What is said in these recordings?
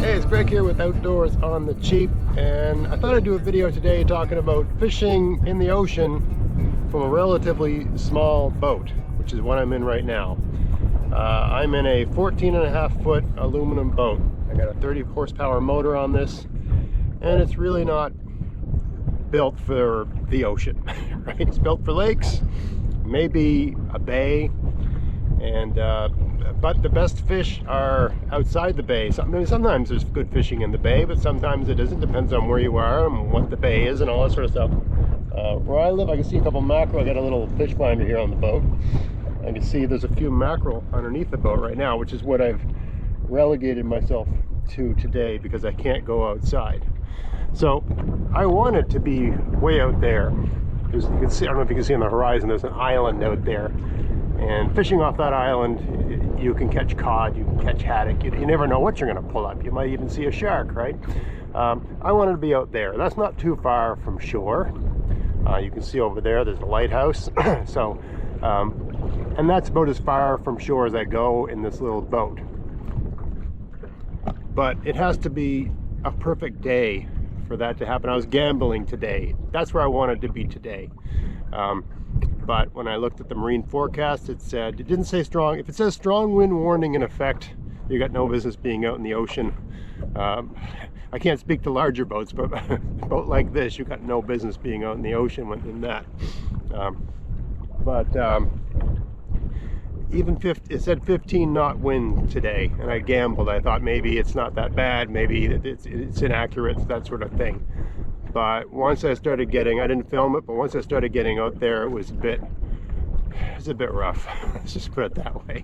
Hey, it's Greg here with Outdoors on the Cheap, and I thought I'd do a video today talking about fishing in the ocean from a relatively small boat, which is what I'm in right now. I'm in a 14.5-foot aluminum boat. I got a 30 horsepower motor on this, and it's really not built for the ocean, right? It's built for lakes, maybe a bay, and but the best fish are outside the bay. Sometimes there's good fishing in the bay, but sometimes it isn't. Depends on where you are and what the bay is and all that sort of stuff. Where I live, I can see a couple mackerel. I got a little fish finder here on the boat. I can see there's a few mackerel underneath the boat right now, which is what I've relegated myself to today because I can't go outside. So I want it to be way out there. You can see, I don't know if you can see on the horizon, there's an island out there. And fishing off that island, you can catch cod, you can catch haddock. You never know what you're going to pull up. You might even see a shark, right? I wanted to be out there. That's not too far from shore. You can see over there, there's a lighthouse. So, and that's about as far from shore as I go in this little boat. But it has to be a perfect day for that to happen. I was gambling today. That's where I wanted to be today. But when I looked at the marine forecast, it didn't say strong. If it says strong wind warning in effect, you got no business being out in the ocean. I can't speak to larger boats, but a boat like this, you got no business being out in the ocean in that. Even it said 15 knot wind today, and I gambled. I thought maybe it's not that bad, maybe it's inaccurate, that sort of thing. But once I started getting, I didn't film it, but once I started getting out there, it was a bit rough. Let's just put it that way.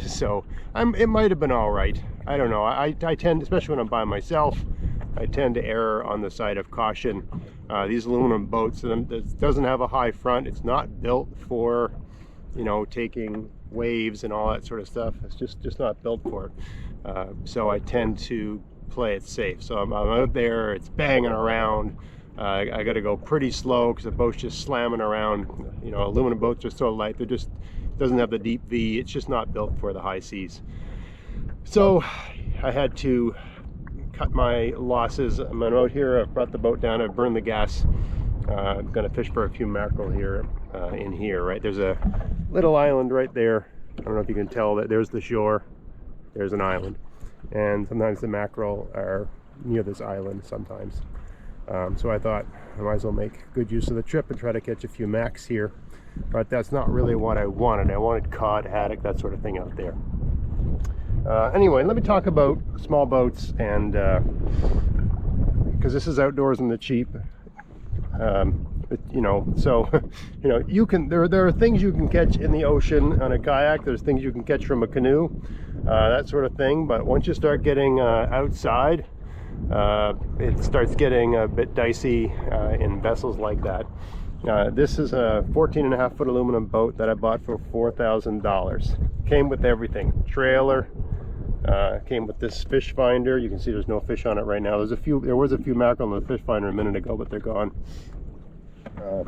So it might have been all right. I don't know. I tend, especially when I'm by myself, I tend to err on the side of caution. These aluminum boats, it doesn't have a high front. It's not built for, you know, taking waves and all that sort of stuff. It's just not built for it. So I tend to play it safe. So I'm out there, it's banging around. I got to go pretty slow because the boat's just slamming around. You know, aluminum boats are so light, they're just, doesn't have the deep V. It's just not built for the high seas. So I had to cut my losses. I'm out here, I've brought the boat down, I've burned the gas. I'm gonna fish for a few mackerel here, in here, right? There's a little island right there. I don't know if you can tell that there's the shore, there's an island. And sometimes the mackerel are near this island sometimes. So I thought I might as well make good use of the trip and try to catch a few macs here. But that's not really what I wanted. I wanted cod, haddock, that sort of thing out there. Anyway, let me talk about small boats, and because this is Outdoors on the Cheap. You know, so you know, you can there are things you can catch in the ocean on a kayak. There's things you can catch from a canoe, that sort of thing. But once you start getting outside, it starts getting a bit dicey in vessels like that. This is a 14.5-foot aluminum boat that I bought for $4,000. Came with everything: trailer, came with this fish finder. You can see there's no fish on it right now. There was a few mackerel on the fish finder a minute ago, but they're gone.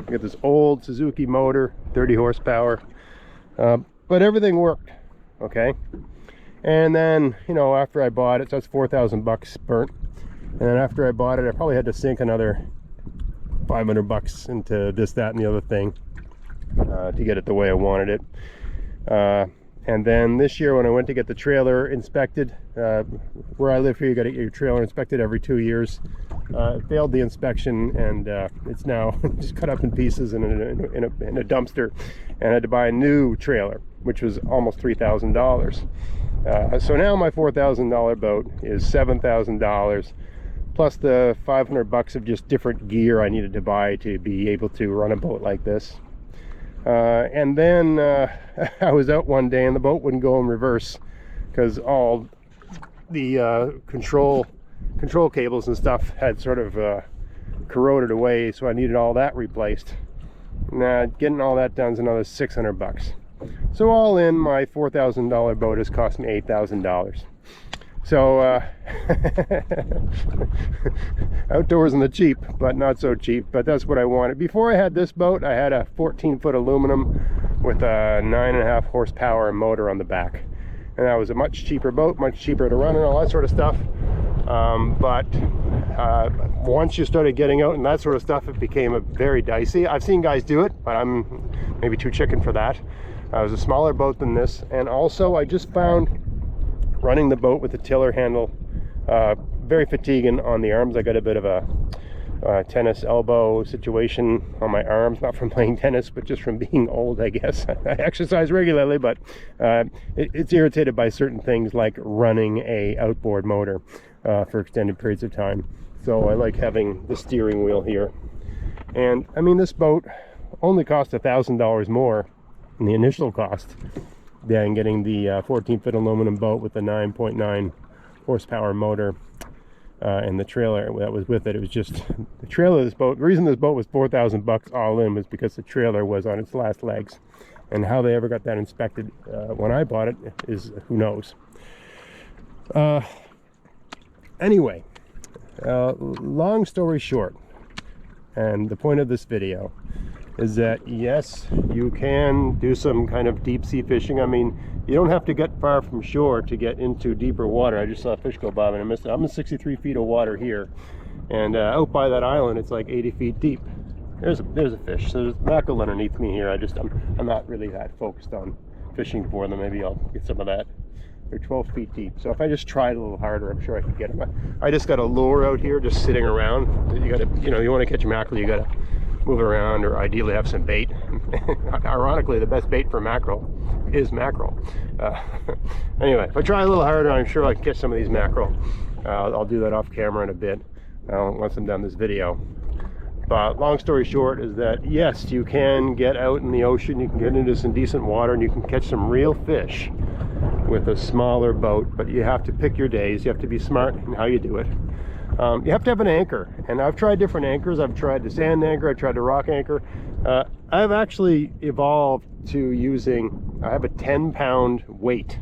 We got this old Suzuki motor, 30 horsepower, but everything worked, okay? And then, you know, after I bought it, so that's 4,000 bucks burnt. And then after I bought it, I probably had to sink another 500 bucks into this, that, and the other thing to get it the way I wanted it. And then this year when I went to get the trailer inspected, where I live here, you got to get your trailer inspected every 2 years. It failed the inspection, and it's now just cut up in pieces in a dumpster, and I had to buy a new trailer, which was almost $3,000. So now my $4,000 boat is $7,000, plus the 500 bucks of just different gear I needed to buy to be able to run a boat like this. And then I was out one day and the boat wouldn't go in reverse because all the control cables and stuff had sort of corroded away, so I needed all that replaced. Now getting all that done is another 600 bucks. So all in, my $4,000 boat has cost me $8,000. So Outdoors on the Cheap, but not so cheap. But that's what I wanted. Before I had this boat, I had a 14-foot aluminum with a 9.5 horsepower motor on the back, and that was a much cheaper boat, much cheaper to run and all that sort of stuff. But once you started getting out and that sort of stuff, it became very dicey. I've seen guys do it, but I'm maybe too chicken for that. It was a smaller boat than this, and also I just found running the boat with the tiller handle very fatiguing on the arms. I got a bit of a tennis elbow situation on my arms, not from playing tennis, but just from being old, I guess. I exercise regularly, but it's irritated by certain things like running a outboard motor for extended periods of time. So I like having the steering wheel here. And I mean, this boat only cost $1,000 more than the initial cost than getting the 14-foot aluminum boat with the 9.9 horsepower motor and the trailer that was with it. It was just the trailer of this boat. The reason this boat was $4,000 all in was because the trailer was on its last legs, and how they ever got that inspected when I bought it is who knows. Anyway, long story short, and the point of this video is that yes, you can do some kind of deep sea fishing. I mean, you don't have to get far from shore to get into deeper water. I just saw a fish go by and I missed it. I'm in 63 feet of water here, and out by that island it's like 80 feet deep. There's a fish. So there's mackerel underneath me here. I'm not really that focused on fishing for them. Maybe I'll get some of that. They're 12 feet deep, so if I just tried a little harder, I'm sure I could get them. I just got a lure out here just sitting around. You gotta, you want to catch mackerel, you gotta move it around, or ideally have some bait. Ironically, the best bait for mackerel is mackerel. Anyway, if I try a little harder, I'm sure I can catch some of these mackerel. I'll do that off camera in a bit once I'm done this video. But long story short is that yes, you can get out in the ocean, you can get into some decent water, and you can catch some real fish with a smaller boat, but you have to pick your days. You have to be smart in how you do it. You have to have an anchor, and I've tried different anchors. I've tried the sand anchor, I've tried the rock anchor. I've actually evolved to using, I have a 10-pound weight.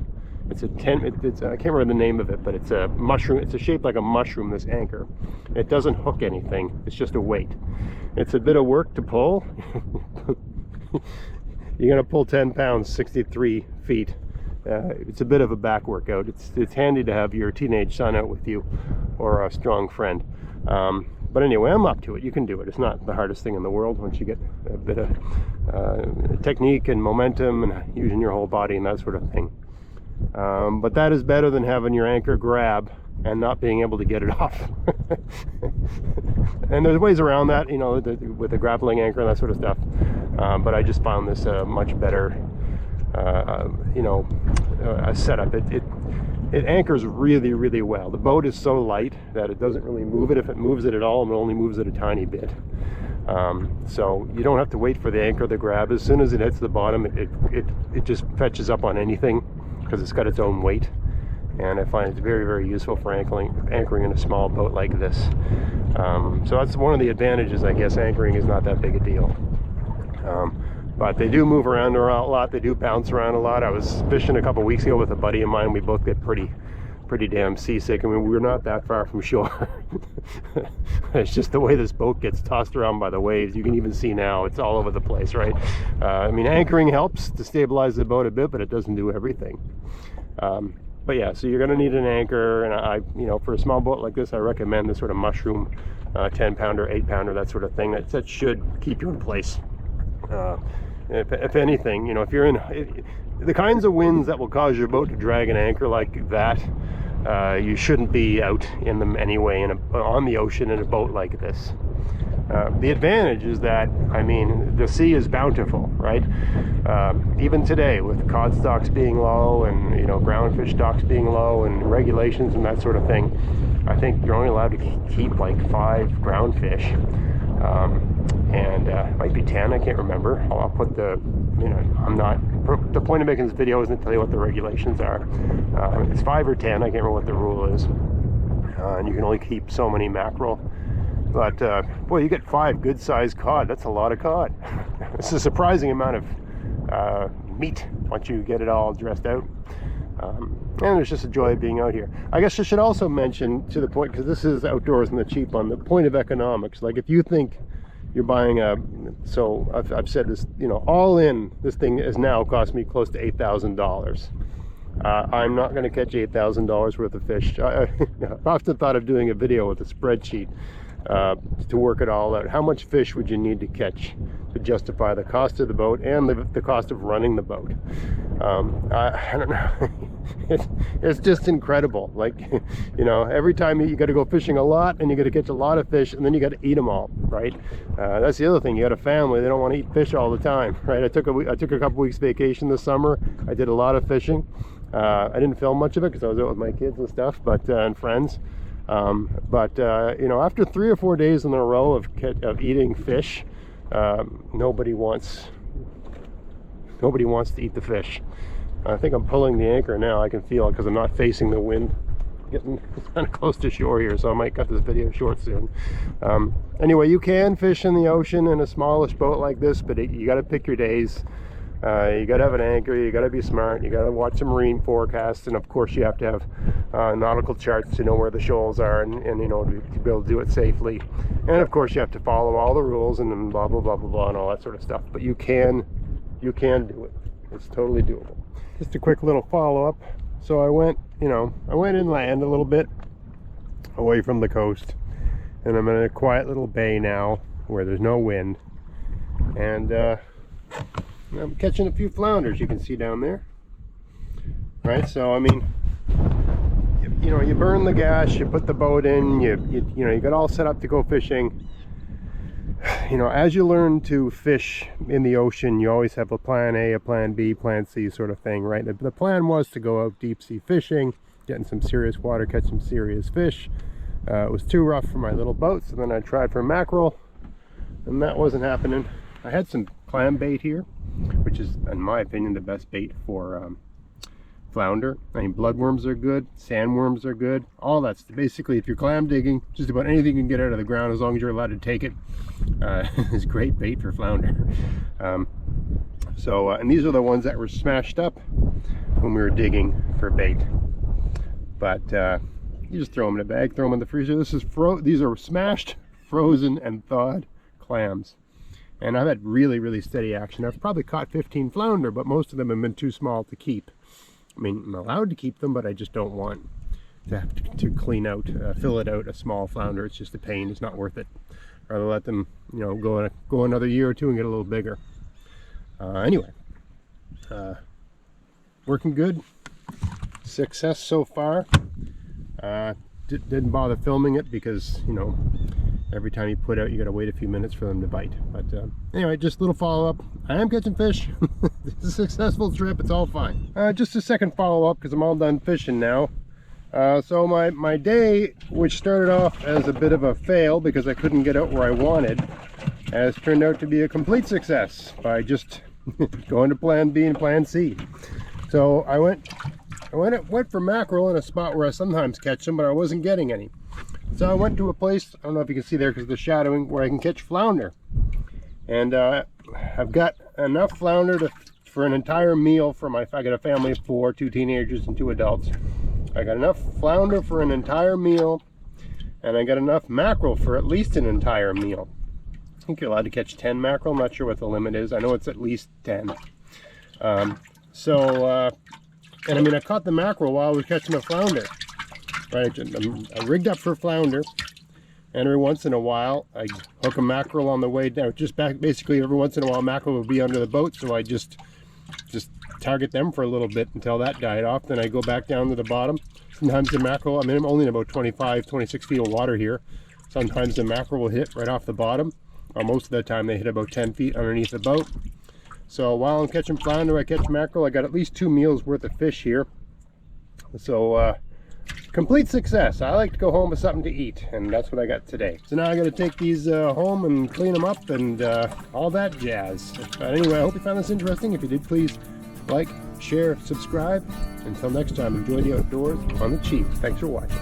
It's I can't remember the name of it, but it's a mushroom. It's shaped like a mushroom, this anchor. It doesn't hook anything, it's just a weight. It's a bit of work to pull. You're gonna pull 10 pounds, 63 feet. It's a bit of a back workout. It's handy to have your teenage son out with you, or a strong friend. But anyway, I'm up to it. You can do it. It's not the hardest thing in the world once you get a bit of technique and momentum and using your whole body and that sort of thing. But that is better than having your anchor grab and not being able to get it off. And there's ways around that, with the grappling anchor and that sort of stuff. But I just found this much better a setup. It anchors really, really well. The boat is so light that it doesn't really move it. If it moves it at all, it only moves it a tiny bit. So you don't have to wait for the anchor to grab. As soon as it hits the bottom, it just fetches up on anything because it's got its own weight. And I find it's very, very useful for anchoring in a small boat like this. So that's one of the advantages, I guess. Anchoring is not that big a deal. But they do move around a lot. They do bounce around a lot. I was fishing a couple weeks ago with a buddy of mine. We both get pretty damn seasick. I mean, we're not that far from shore. It's just the way this boat gets tossed around by the waves. You can even see now it's all over the place, right? I mean, anchoring helps to stabilize the boat a bit, but it doesn't do everything. But yeah, so you're going to need an anchor, and for a small boat like this, I recommend this sort of mushroom 10-pounder, 8-pounder, that sort of thing. That should keep you in place. If anything, if you're in the kinds of winds that will cause your boat to drag an anchor like that, you shouldn't be out in them anyway on the ocean in a boat like this. The advantage is that, the sea is bountiful, right? Even today, with cod stocks being low and groundfish stocks being low and regulations and that sort of thing, I think you're only allowed to keep like 5 groundfish. And it might be 10, I can't remember. I'll put the point of making this video isn't to tell you what the regulations are. It's 5 or 10, I can't remember what the rule is. And you can only keep so many mackerel. But boy, you get 5 good-sized cod. That's a lot of cod. It's a surprising amount of meat once you get it all dressed out. And there's just a joy of being out here. I guess I should also mention, to the point, because this is outdoors and the cheap one, the point of economics. Like, if you think you're buying I've said this, all in, this thing has now cost me close to $8,000. I'm not going to catch $8,000 worth of fish. I've often thought of doing a video with a spreadsheet to work it all out. How much fish would you need to catch to justify the cost of the boat and the cost of running the boat? I don't know. It's just incredible. Like, you know, every time you got to go fishing a lot, and you got to catch a lot of fish, and then you got to eat them all, right? That's the other thing. You got a family; they don't want to eat fish all the time, right? I took a couple weeks vacation this summer. I did a lot of fishing. I didn't film much of it because I was out with my kids and stuff, but and friends. You know, after 3 or 4 days in a row of eating fish, nobody wants to eat the fish. I think I'm pulling the anchor now. I can feel it because I'm not facing the wind. Getting kind of close to shore here, so I might cut this video short soon. Anyway, you can fish in the ocean in a smallish boat like this, but you got to pick your days. You got to have an anchor, you got to be smart, you got to watch the marine forecast, and of course you have to have nautical charts to know where the shoals are, and you know, to be able to do it safely. And of course you have to follow all the rules and blah blah blah blah blah and all that sort of stuff. But you can do it. It's totally doable. Just a quick little follow-up. So I went inland a little bit away from the coast, and I'm in a quiet little bay now where there's no wind, and I'm catching a few flounders, you can see down there, right? So I mean, you know, you burn the gas, you put the boat in, you know, you get all set up to go fishing. You know, as you learn to fish in the ocean, you always have a plan A, a plan B, plan C sort of thing, right? The plan was to go out deep sea fishing, get in some serious water, catch some serious fish. It was too rough for my little boat, so then I tried for mackerel, and that wasn't happening. I had some clam bait here, which is, in my opinion, the best bait for flounder. I mean, bloodworms are good, sandworms are good, all that's basically, if you're clam digging, just about anything you can get out of the ground, as long as you're allowed to take it, is great bait for flounder. And these are the ones that were smashed up when we were digging for bait. But you just throw them in a bag, throw them in the freezer. These are smashed, frozen, and thawed clams. And I've had really, really steady action. I've probably caught 15 flounder, but most of them have been too small to keep. I mean, I'm allowed to keep them, but I just don't want to have to clean out, fill it out a small flounder. It's just a pain. It's not worth it. Rather let them, you know, go another year or two and get a little bigger. Anyway, working good. Success so far. Didn't bother filming it because, you know, every time you put out, you got to wait a few minutes for them to bite. But anyway, just a little follow-up. I am catching fish. It's a successful trip. It's all fine. Just a second follow-up because I'm all done fishing now. So my day, which started off as a bit of a fail because I couldn't get out where I wanted, has turned out to be a complete success by just going to plan B and plan C. So I went for mackerel in a spot where I sometimes catch them, but I wasn't getting any. So I went to a place, I don't know if you can see there because of the shadowing, where I can catch flounder. And I've got enough flounder for an entire meal for I got a family of 4, 2 teenagers and 2 adults. I got enough flounder for an entire meal, and I got enough mackerel for at least an entire meal. I think you're allowed to catch 10 mackerel. I'm not sure what the limit is. I know it's at least 10. And I mean, I caught the mackerel while I was catching the flounder. Right, I rigged up for flounder, and every once in a while I hook a mackerel on the way down. Basically every once in a while mackerel would be under the boat, so I just target them for a little bit until that died off. Then I go back down to the bottom. Sometimes the mackerel, I mean, I'm only in about 25, 26 feet of water here. Sometimes the mackerel will hit right off the bottom. Most of the time they hit about 10 feet underneath the boat. So while I'm catching flounder, I catch mackerel. I got at least 2 meals worth of fish here. So complete success. I like to go home with something to eat, and that's what I got today. So now I got to take these home and clean them up and all that jazz. But anyway, I hope you found this interesting. If you did, please like, share, subscribe. Until next time, enjoy the outdoors on the cheap. Thanks for watching.